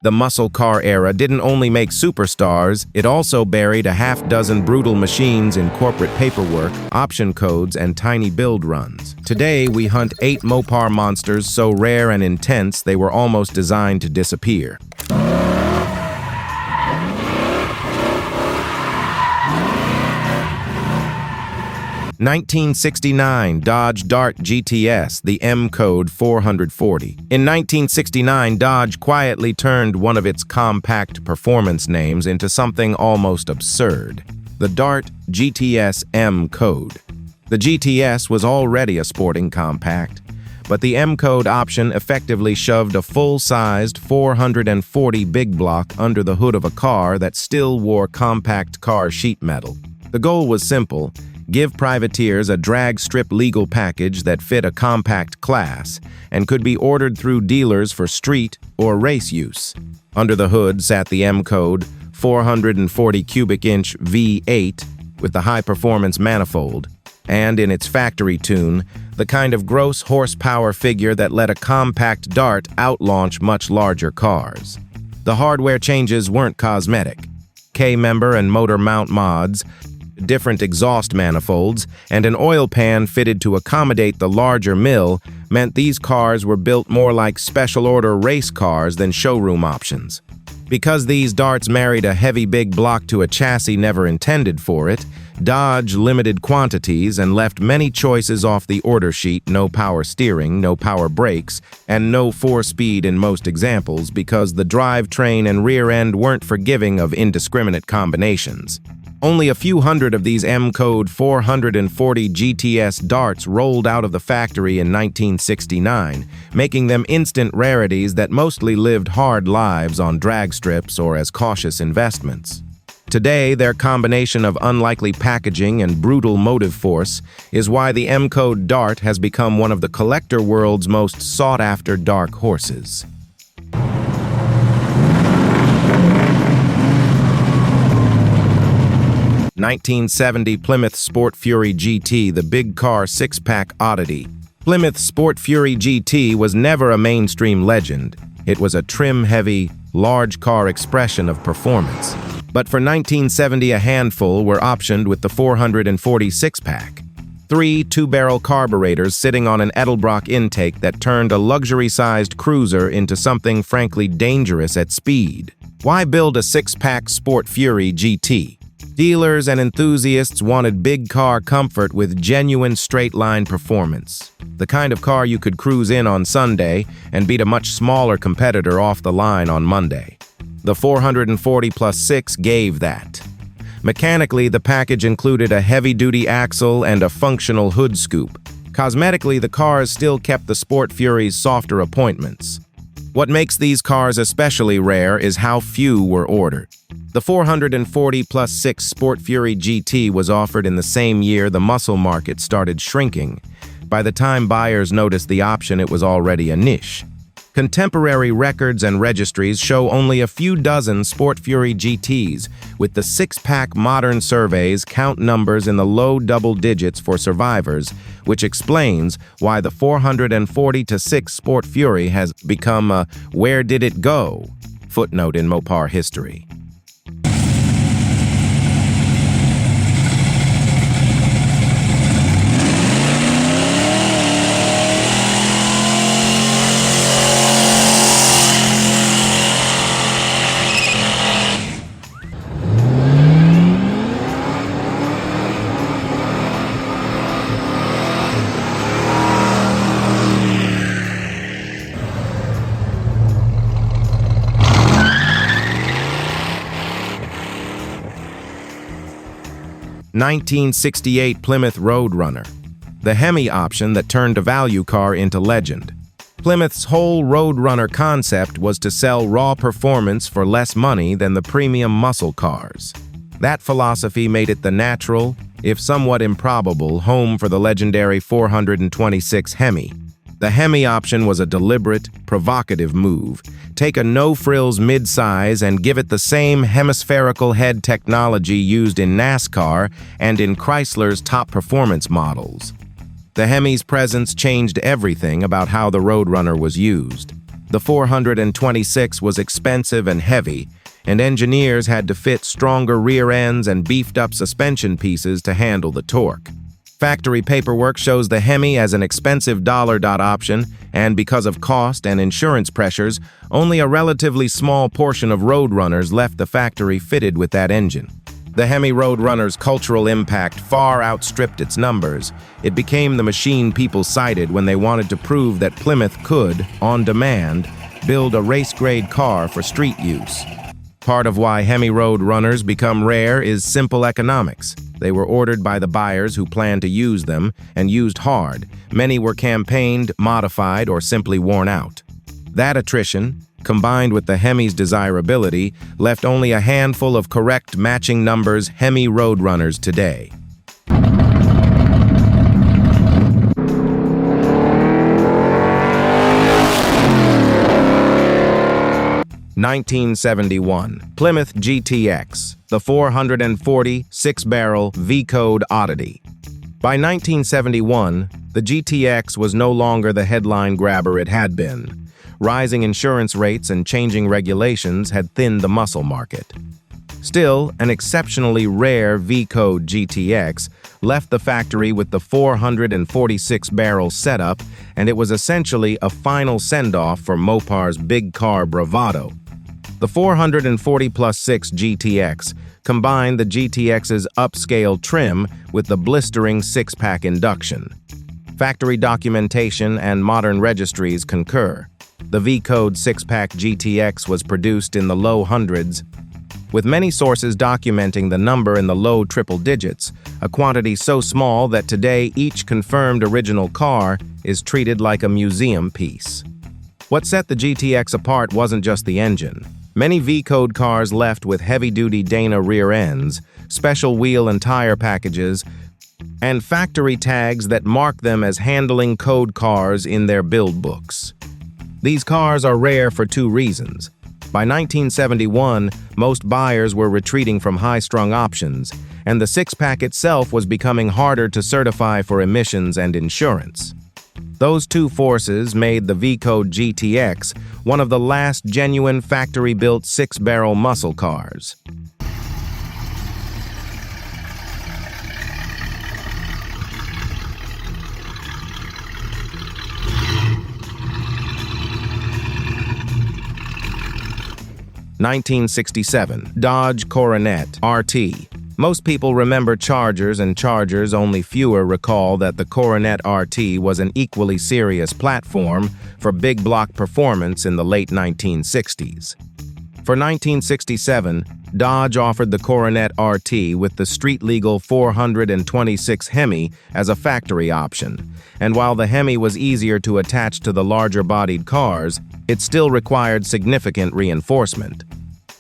The muscle car era didn't only make superstars, it also buried a half-dozen brutal machines in corporate paperwork, option codes, and tiny build runs. Today, we hunt 8 Mopar monsters so rare and intense they were almost designed to disappear. 1969 Dodge Dart GTS, the M code 440. In 1969, Dodge quietly turned one of its compact performance names into something almost absurd: the Dart GTS M code. The GTS was already a sporting compact, but the M code option effectively shoved a full-sized 440 big block under the hood of a car that still wore compact car sheet metal. The goal was simple: give privateers a drag strip legal package that fit a compact class and could be ordered through dealers for street or race use. Under the hood sat the M code 440 cubic inch V8 with the high-performance manifold, and in its factory tune, the kind of gross horsepower figure that let a compact Dart outlaunch much larger cars. The hardware changes weren't cosmetic. K-member and motor mount mods, different exhaust manifolds, and an oil pan fitted to accommodate the larger mill meant these cars were built more like special-order race cars than showroom options. Because these Darts married a heavy big block to a chassis never intended for it, Dodge limited quantities and left many choices off the order sheet: no power steering, no power brakes, and no 4-speed in most examples, because the drivetrain and rear end weren't forgiving of indiscriminate combinations. Only a few hundred of these M code 440 GTS Darts rolled out of the factory in 1969, making them instant rarities that mostly lived hard lives on drag strips or as cautious investments. Today, their combination of unlikely packaging and brutal motive force is why the M code Dart has become one of the collector world's most sought-after dark horses. 1970 Plymouth Sport Fury GT, the big car six-pack oddity. Plymouth Sport Fury GT was never a mainstream legend. It was a trim-heavy, large car expression of performance. But for 1970, a handful were optioned with the 440 six-pack. 3 two-barrel carburetors sitting on an Edelbrock intake that turned a luxury-sized cruiser into something frankly dangerous at speed. Why build a six-pack Sport Fury GT? Dealers and enthusiasts wanted big car comfort with genuine straight-line performance. The kind of car you could cruise in on Sunday and beat a much smaller competitor off the line on Monday. The 440 plus 6 gave that. Mechanically, the package included a heavy-duty axle and a functional hood scoop. Cosmetically, the cars still kept the Sport Fury's softer appointments. What makes these cars especially rare is how few were ordered. The 440 plus 6 Sport Fury GT was offered in the same year the muscle market started shrinking. By the time buyers noticed the option, it was already a niche. Contemporary records and registries show only a few dozen Sport Fury GTs, with the six-pack modern surveys count numbers in the low double digits for survivors, which explains why the 440-6 Sport Fury has become a "where did it go?" footnote in Mopar history. '68 Plymouth Road Runner, the Hemi option that turned a value car into legend. Plymouth's whole Road Runner concept was to sell raw performance for less money than the premium muscle cars. That philosophy made it the natural, if somewhat improbable, home for the legendary 426 Hemi. The Hemi option was a deliberate, provocative move. Take a no-frills midsize and give it the same hemispherical head technology used in NASCAR and in Chrysler's top performance models. The Hemi's presence changed everything about how the Road Runner was used. The 426 was expensive and heavy, and engineers had to fit stronger rear ends and beefed-up suspension pieces to handle the torque. Factory paperwork shows the Hemi as an expensive dollar option, and because of cost and insurance pressures, only a relatively small portion of Road Runners left the factory fitted with that engine. The Hemi Road Runner's cultural impact far outstripped its numbers. It became the machine people cited when they wanted to prove that Plymouth could, on demand, build a race-grade car for street use. Part of why Hemi Road Runners become rare is simple economics. They were ordered by the buyers who planned to use them, and used hard. Many were campaigned, modified, or simply worn out. That attrition, combined with the Hemi's desirability, left only a handful of correct matching numbers Hemi Road Runners today. 1971, Plymouth GTX, the 440 6-barrel V-code oddity. By 1971, the GTX was no longer the headline grabber it had been. Rising insurance rates and changing regulations had thinned the muscle market. Still, an exceptionally rare V-code GTX left the factory with the 446-barrel setup, and it was essentially a final send-off for Mopar's big car bravado. The 440+6 GTX combined the GTX's upscale trim with the blistering six-pack induction. Factory documentation and modern registries concur. The V-code six-pack GTX was produced in the low hundreds, with many sources documenting the number in the low triple digits, a quantity so small that today each confirmed original car is treated like a museum piece. What set the GTX apart wasn't just the engine. Many V-code cars left with heavy-duty Dana rear ends, special wheel and tire packages, and factory tags that mark them as handling code cars in their build books. These cars are rare for two reasons. By 1971, most buyers were retreating from high-strung options, and the six-pack itself was becoming harder to certify for emissions and insurance. Those two forces made the V-code GTX one of the last genuine factory-built six-barrel muscle cars. (1967) Dodge Coronet RT. Most people remember Chargers and Chargers, only fewer recall that the Coronet RT was an equally serious platform for big block performance in the late 1960s. For 1967, Dodge offered the Coronet RT with the street-legal 426 Hemi as a factory option, and while the Hemi was easier to attach to the larger-bodied cars, it still required significant reinforcement.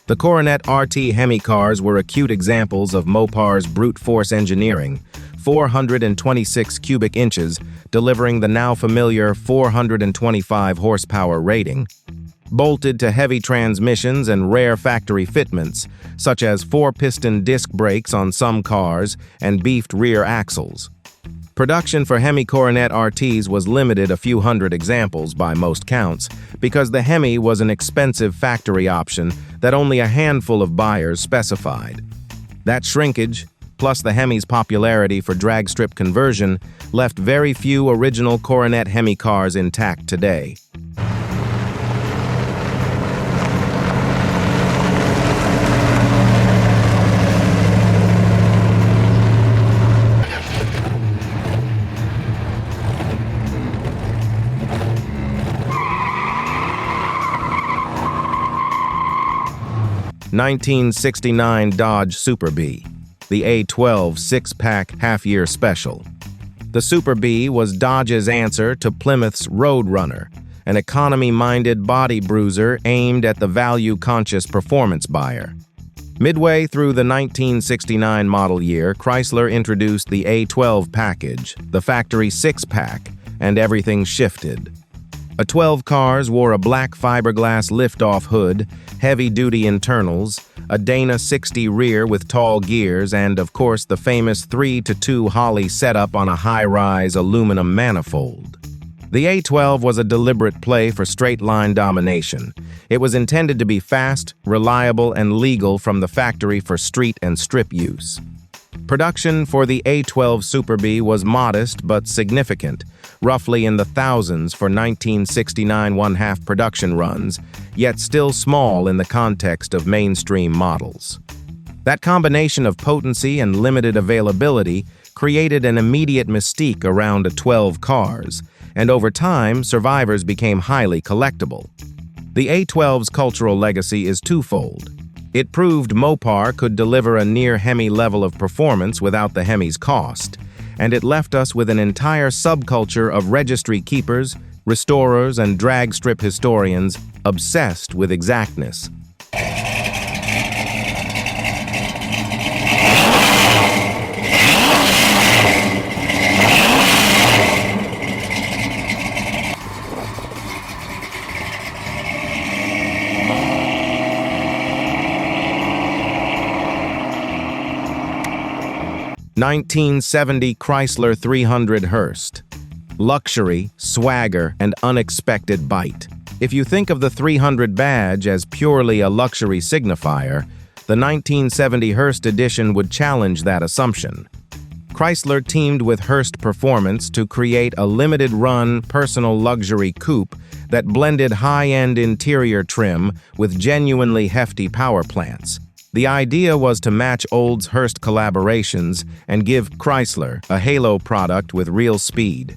The Coronet RT Hemi cars were acute examples of Mopar's brute force engineering, 426 cubic inches, delivering the now familiar 425 horsepower rating, bolted to heavy transmissions and rare factory fitments, such as 4-piston disc brakes on some cars and beefed rear axles. Production for Hemi Coronet RTs was limited a few hundred examples by most counts, because the Hemi was an expensive factory option that only a handful of buyers specified. That shrinkage, plus the Hemi's popularity for drag strip conversion, left very few original Coronet Hemi cars intact today. (1969) Dodge Super B, the A12 six-pack half-year special. The Super B was Dodge's answer to Plymouth's Road Runner, an economy-minded body bruiser aimed at the value-conscious performance buyer. Midway through the 1969 model year, Chrysler introduced the A12 package, the factory six-pack, and everything shifted. A 12 cars wore a black fiberglass lift-off hood, heavy-duty internals, a Dana 60 rear with tall gears, and, of course, the famous 3-to-2 Holley setup on a high-rise aluminum manifold. The A12 was a deliberate play for straight-line domination. It was intended to be fast, reliable, and legal from the factory for street and strip use. Production for the A12 Super B was modest but significant, roughly in the thousands for 1969 one-half production runs, yet still small in the context of mainstream models. That combination of potency and limited availability created an immediate mystique around A12 cars, and over time, survivors became highly collectible. The A12's cultural legacy is twofold. It proved Mopar could deliver a near Hemi level of performance without the Hemi's cost, and it left us with an entire subculture of registry keepers, restorers, and drag strip historians obsessed with exactness. (1970) Chrysler 300 Hurst. Luxury, swagger, and unexpected bite. If you think of the 300 badge as purely a luxury signifier, the 1970 Hurst edition would challenge that assumption. Chrysler teamed with Hurst Performance to create a limited-run personal luxury coupe that blended high-end interior trim with genuinely hefty power plants. The idea was to match Olds Hurst collaborations and give Chrysler a halo product with real speed.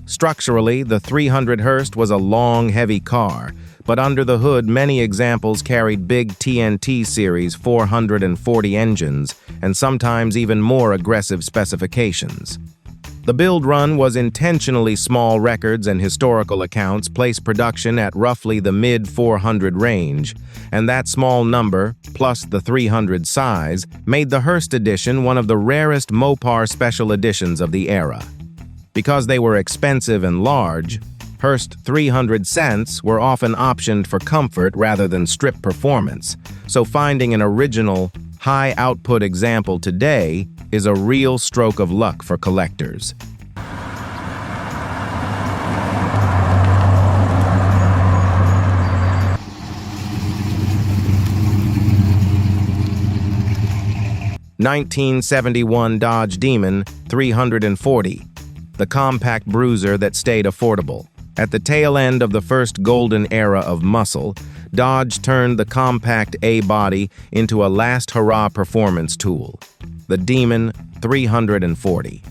Structurally, the 300 Hurst was a long, heavy car, but under the hood many examples carried big TNT Series 440 engines and sometimes even more aggressive specifications. The build run was intentionally small. Records and historical accounts place production at roughly the mid-400 range, and that small number, plus the 300 size, made the Hurst edition one of the rarest Mopar special editions of the era. Because they were expensive and large, Hurst 300 cents were often optioned for comfort rather than strip performance, so finding an original, high-output example today is a real stroke of luck for collectors. (1971) Dodge Demon 340, the compact bruiser that stayed affordable. At the tail end of the first golden era of muscle, Dodge turned the compact A-body into a last hurrah performance tool, the Demon 340.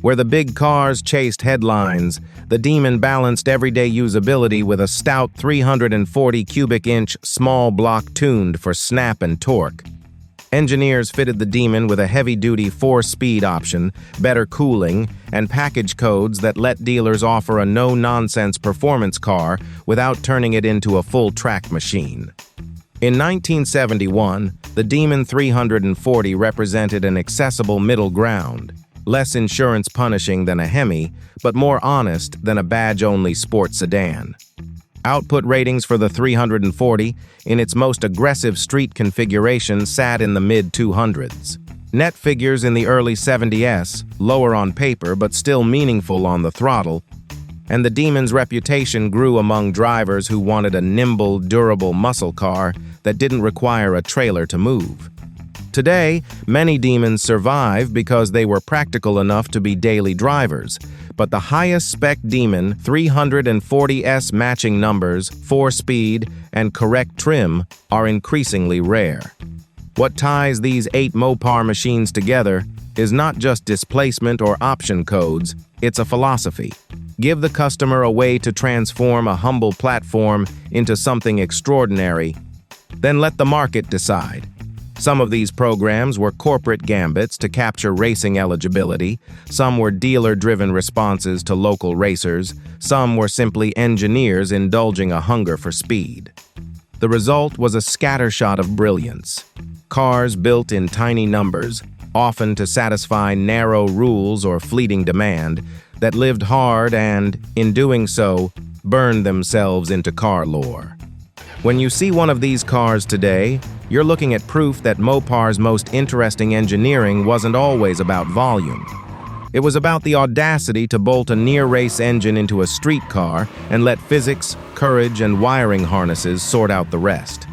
Where the big cars chased headlines, the Demon balanced everyday usability with a stout 340 cubic inch small block tuned for snap and torque. Engineers fitted the Demon with a heavy-duty 4-speed option, better cooling, and package codes that let dealers offer a no-nonsense performance car without turning it into a full-track machine. In 1971, the Demon 340 represented an accessible middle ground, less insurance punishing than a Hemi, but more honest than a badge-only sports sedan. Output ratings for the 340, in its most aggressive street configuration, sat in the mid-200s. Net figures in the early 70s, lower on paper but still meaningful on the throttle, and the Demon's reputation grew among drivers who wanted a nimble, durable muscle car that didn't require a trailer to move. Today, many Demons survive because they were practical enough to be daily drivers, but the highest-spec Demon 340S matching numbers, 4-speed, and correct trim are increasingly rare. What ties these 8 Mopar machines together is not just displacement or option codes, it's a philosophy. Give the customer a way to transform a humble platform into something extraordinary, then let the market decide. Some of these programs were corporate gambits to capture racing eligibility, some were dealer-driven responses to local racers, some were simply engineers indulging a hunger for speed. The result was a scattershot of brilliance. Cars built in tiny numbers, often to satisfy narrow rules or fleeting demand, that lived hard and, in doing so, burned themselves into car lore. When you see one of these cars today, you're looking at proof that Mopar's most interesting engineering wasn't always about volume. It was about the audacity to bolt a near-race engine into a street car and let physics, courage, and wiring harnesses sort out the rest.